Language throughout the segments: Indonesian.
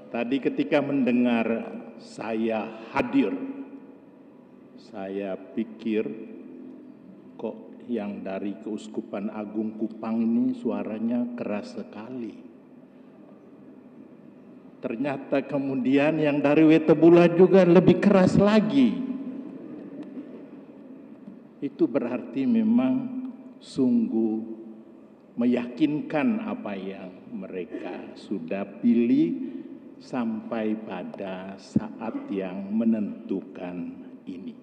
Tadi ketika mendengar saya hadir, saya pikir kok yang dari Keuskupan Agung Kupang ini suaranya keras sekali. Ternyata kemudian yang dari Wetebula juga lebih keras lagi. Itu berarti memang sungguh meyakinkan apa yang mereka sudah pilih sampai pada saat yang menentukan ini.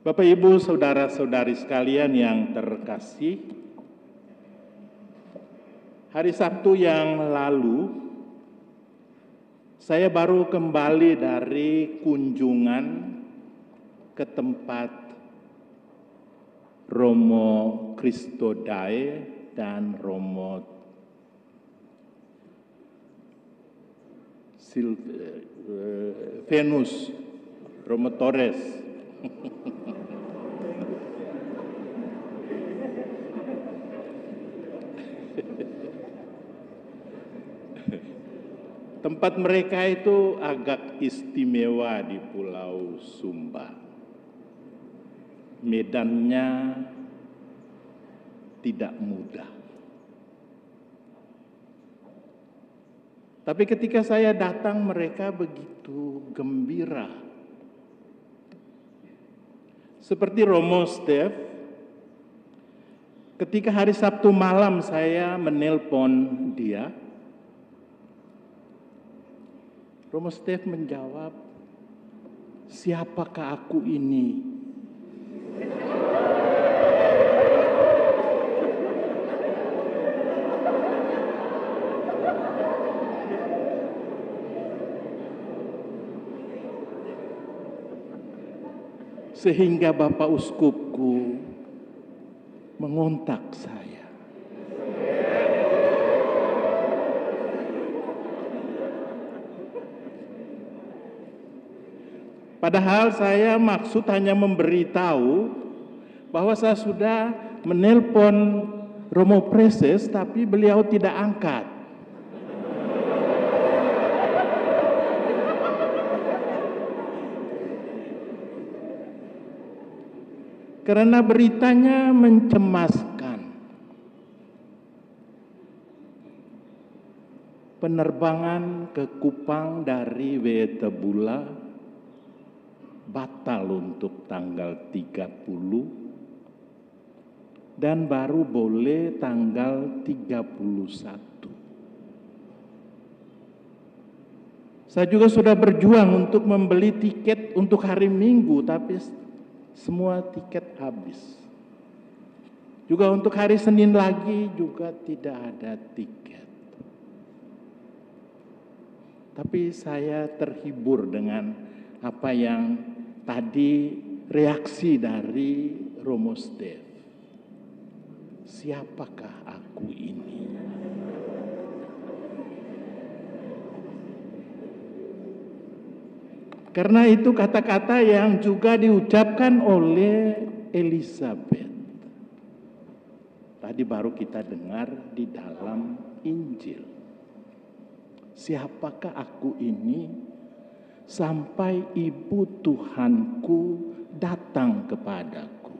Bapak, Ibu, saudara-saudari sekalian yang terkasih, hari Sabtu yang lalu saya baru kembali dari kunjungan ke tempat Romo Christodae dan Romo Venus, Romo Torres. Tempat mereka itu agak istimewa di Pulau Sumba. Medannya tidak mudah. Tapi ketika saya datang mereka begitu gembira. Seperti Romo Stef, ketika hari Sabtu malam saya menelpon dia, Romo Stef menjawab, "Siapakah aku ini?" Sehingga Bapak Uskupku mengontak saya. Padahal saya maksud hanya memberitahu bahwa saya sudah menelpon Romo Preses, tapi beliau tidak angkat. Karena beritanya mencemaskan. Penerbangan ke Kupang dari Wetebula batal untuk tanggal 30 dan baru boleh tanggal 31. Saya juga sudah berjuang untuk membeli tiket untuk hari Minggu, tapi semua tiket habis. Juga untuk hari Senin lagi juga tidak ada tiket. Tapi saya terhibur dengan apa yang tadi reaksi dari Romo Stef. Siapakah aku ini? Karena itu kata-kata yang juga diucapkan oleh Elizabeth. Tadi baru kita dengar di dalam Injil. Siapakah aku ini sampai Ibu Tuhanku datang kepadaku?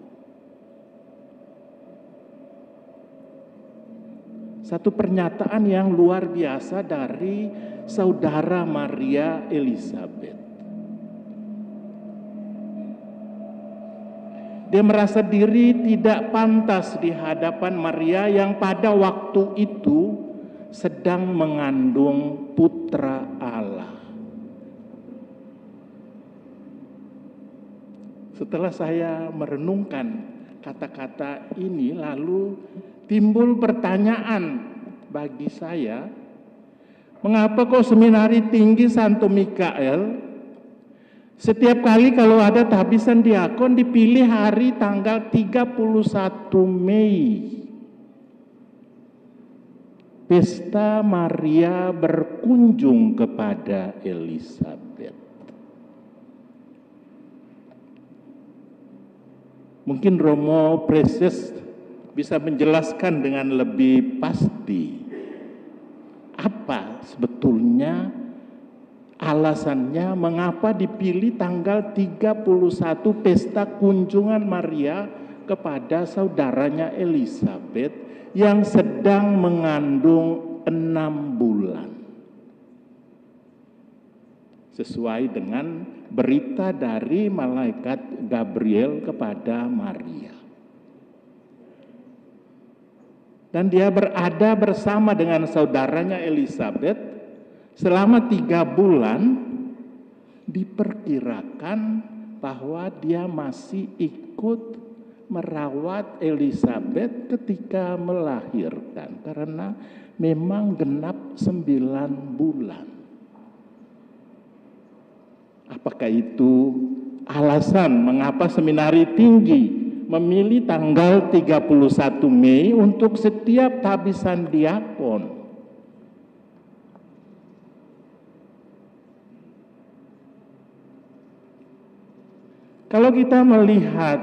Satu pernyataan yang luar biasa dari saudara Maria Elizabeth. Dia merasa diri tidak pantas di hadapan Maria yang pada waktu itu sedang mengandung putra Allah. Setelah saya merenungkan kata-kata ini, lalu timbul pertanyaan bagi saya, mengapa kok Seminari Tinggi Santo Mikael setiap kali kalau ada tabisan diakon dipilih hari tanggal 31 Mei. Pesta Maria berkunjung kepada Elizabeth. Mungkin Romo Preses bisa menjelaskan dengan lebih pasti apa sebetulnya alasannya mengapa dipilih tanggal 31 pesta kunjungan Maria kepada saudaranya Elizabeth yang sedang mengandung 6 bulan. Sesuai dengan berita dari malaikat Gabriel kepada Maria. Dan dia berada bersama dengan saudaranya Elizabeth selama 3 bulan, diperkirakan bahwa dia masih ikut merawat Elizabeth ketika melahirkan. Karena memang genap 9 bulan. Apakah itu alasan mengapa seminari tinggi memilih tanggal 31 Mei untuk setiap tabisan diakon? Kalau kita melihat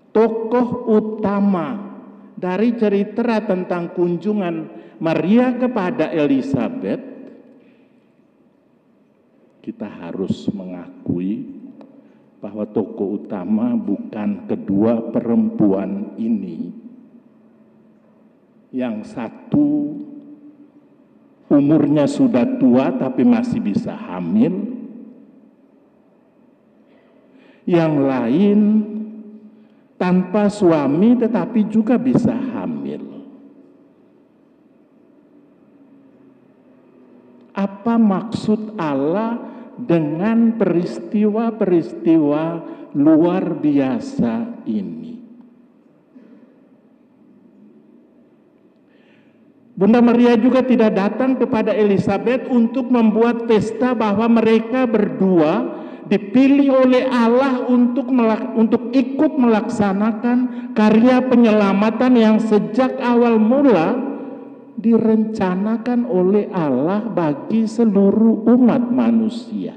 tokoh utama dari cerita tentang kunjungan Maria kepada Elizabeth, kita harus mengakui bahwa tokoh utama bukan kedua perempuan ini. Yang satu umurnya sudah tua tapi masih bisa hamil. Yang lain tanpa suami tetapi juga bisa hamil. Apa maksud Allah dengan peristiwa-peristiwa luar biasa ini? Bunda Maria juga tidak datang kepada Elizabeth untuk membuat pesta bahwa mereka berdua dipilih oleh Allah untuk ikut melaksanakan karya penyelamatan yang sejak awal mula direncanakan oleh Allah bagi seluruh umat manusia.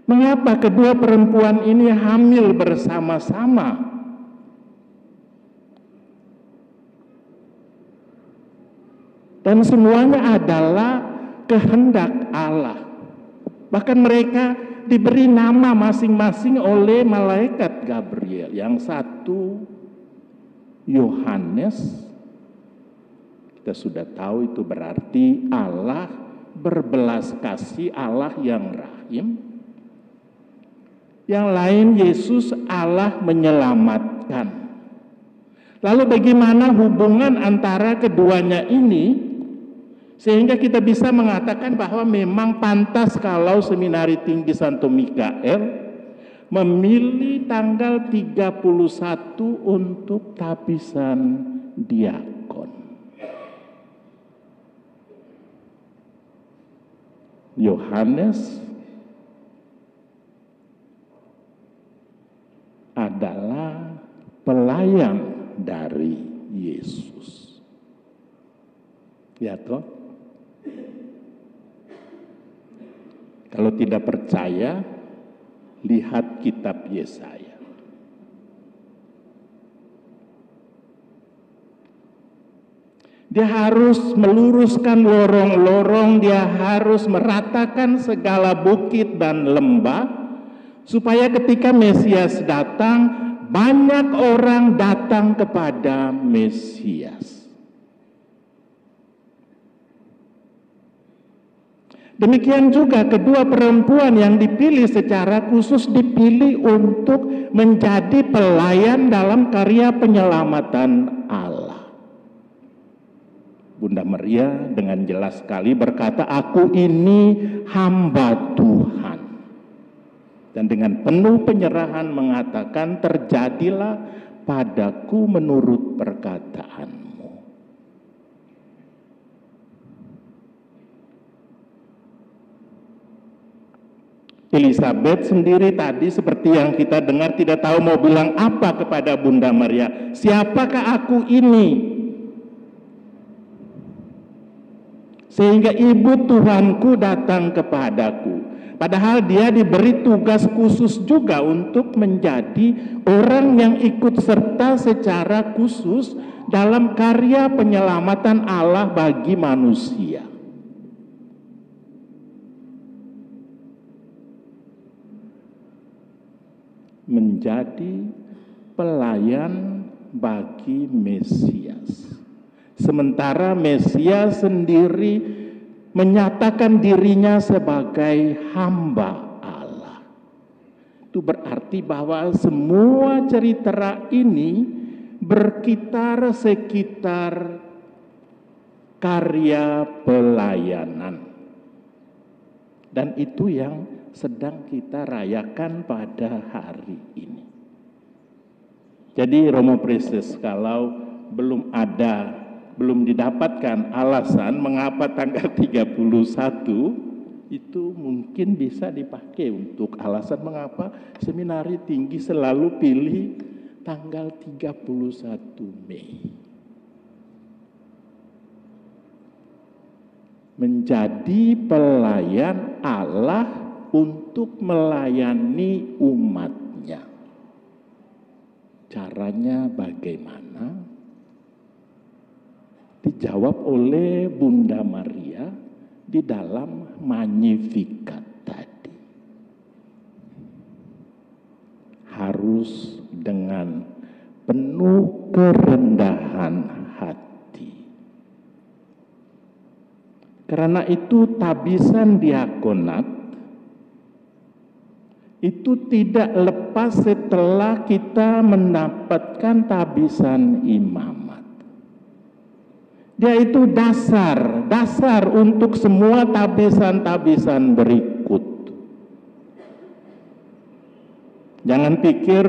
Mengapa kedua perempuan ini hamil bersama-sama? Dan semuanya adalah kehendak Allah. Bahkan mereka diberi nama masing-masing oleh malaikat Gabriel. Yang satu Yohanes, kita sudah tahu itu berarti Allah berbelas kasih, Allah yang rahim. Yang lain Yesus, Allah menyelamatkan. Lalu bagaimana hubungan antara keduanya ini sehingga kita bisa mengatakan bahwa memang pantas kalau Seminari Tinggi Santo Mikael memilih tanggal 31 untuk tabisan diakon. Yohanes adalah pelayan dari Yesus. Ya toh? Kalau tidak percaya, lihat kitab Yesaya. Dia harus meluruskan lorong-lorong, dia harus meratakan segala bukit dan lembah, supaya ketika Mesias datang, banyak orang datang kepada Mesias. Demikian juga kedua perempuan yang dipilih secara khusus dipilih untuk menjadi pelayan dalam karya penyelamatan Allah. Bunda Maria dengan jelas sekali berkata, "Aku ini hamba Tuhan." Dan dengan penuh penyerahan mengatakan, "Terjadilah padaku menurut perkataanmu." Elizabeth sendiri tadi seperti yang kita dengar tidak tahu mau bilang apa kepada Bunda Maria. Siapakah aku ini? Sehingga ibu Tuhanku datang kepadaku. Padahal dia diberi tugas khusus juga untuk menjadi orang yang ikut serta secara khusus dalam karya penyelamatan Allah bagi manusia. Menjadi pelayan bagi Mesias. Sementara Mesias sendiri menyatakan dirinya sebagai hamba Allah. Itu berarti bahwa semua cerita ini berkitar sekitar karya pelayanan. Dan itu yang sedang kita rayakan pada hari ini. Jadi Romo Priestess, kalau belum didapatkan alasan mengapa tanggal 31, itu mungkin bisa dipakai untuk alasan mengapa seminari tinggi selalu pilih tanggal 31 Mei. Menjadi pelayan Allah untuk melayani umatnya. Caranya bagaimana? Dijawab oleh Bunda Maria di dalam Magnificat tadi. Harus dengan penuh kerendahan hati. Karena itu tabisan diakonat itu tidak lepas setelah kita mendapatkan tabisan imamat. Dia itu dasar untuk semua tabisan-tabisan berikut. Jangan pikir,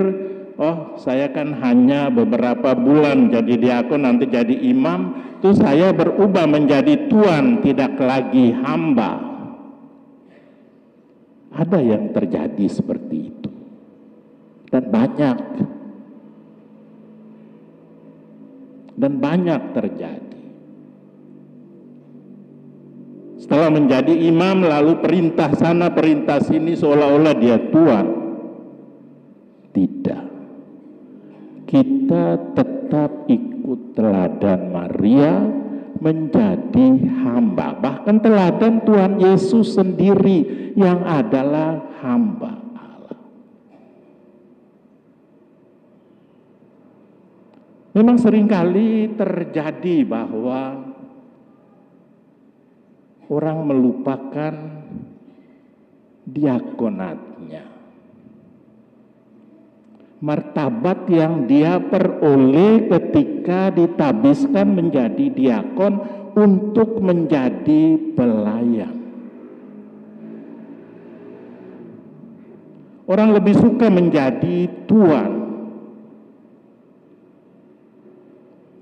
oh saya kan hanya beberapa bulan jadi diakon, nanti jadi imam, terus saya berubah menjadi tuan, tidak lagi hamba. Ada yang terjadi seperti itu. Dan banyak terjadi. Setelah menjadi imam lalu perintah sana perintah sini seolah-olah dia tuan. Tidak. Kita tetap ikut teladan Maria menjadi hamba. Bahkan teladan Tuhan Yesus sendiri yang adalah hamba Allah. Memang seringkali terjadi bahwa orang melupakan diakonatnya. Martabat yang dia peroleh ketika ditabiskan menjadi diakon untuk menjadi pelayan. Orang lebih suka menjadi tuan.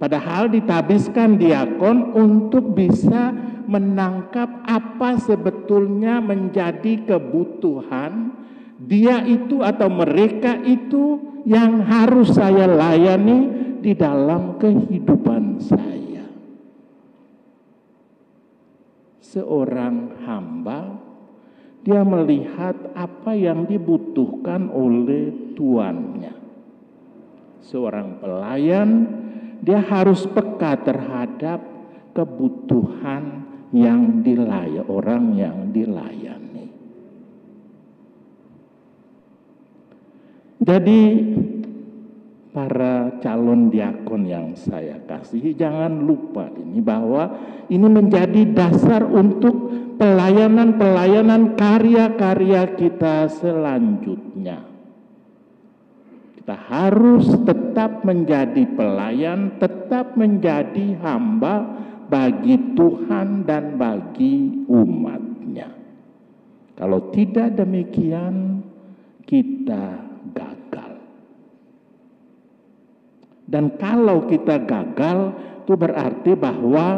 Padahal ditabiskan diakon untuk bisa menangkap apa sebetulnya menjadi kebutuhan dia itu atau mereka itu yang harus saya layani di dalam kehidupan saya. Seorang hamba, dia melihat apa yang dibutuhkan oleh tuannya. Seorang pelayan, dia harus peka terhadap kebutuhan yang orang yang dilayani. Jadi para calon diakon yang saya kasihi, jangan lupa ini bahwa ini menjadi dasar untuk pelayanan-pelayanan karya-karya kita selanjutnya. Kita harus tetap menjadi pelayan, tetap menjadi hamba bagi Tuhan dan bagi umatnya. Kalau tidak demikian, kita gagal. Dan kalau kita gagal, itu berarti bahwa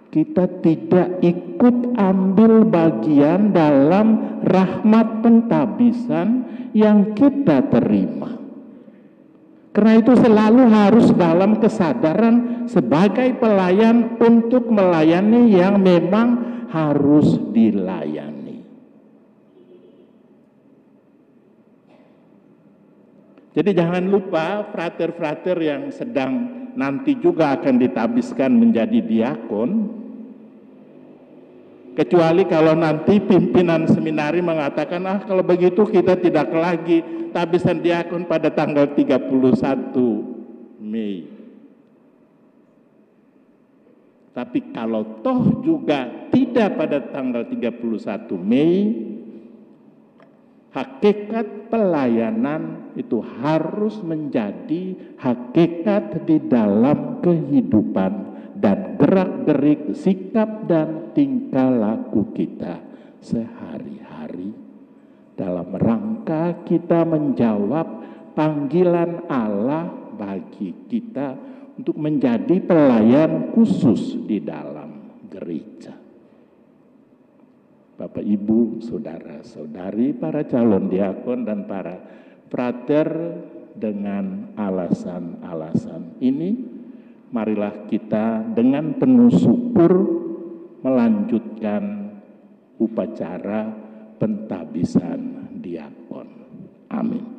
kita tidak ikut ambil bagian dalam rahmat pentabisan yang kita terima. Karena itu selalu harus dalam kesadaran sebagai pelayan untuk melayani yang memang harus dilayani. Jadi jangan lupa frater-frater yang sedang nanti juga akan ditabiskan menjadi diakon, kecuali kalau nanti pimpinan seminari mengatakan, kalau begitu kita tidak lagi tabisan diakon pada tanggal 31 Mei. Tapi kalau toh juga tidak pada tanggal 31 Mei, hakikat pelayanan itu harus menjadi hakikat di dalam kehidupan dan gerak-gerik sikap dan tingkah laku kita sehari-hari dalam rangka kita menjawab panggilan Allah bagi kita untuk menjadi pelayan khusus di dalam gereja. Bapak, Ibu, saudara-saudari, para calon diakon dan para frater, dengan alasan-alasan ini, marilah kita dengan penuh syukur melanjutkan upacara pentabisan diakon. Amin.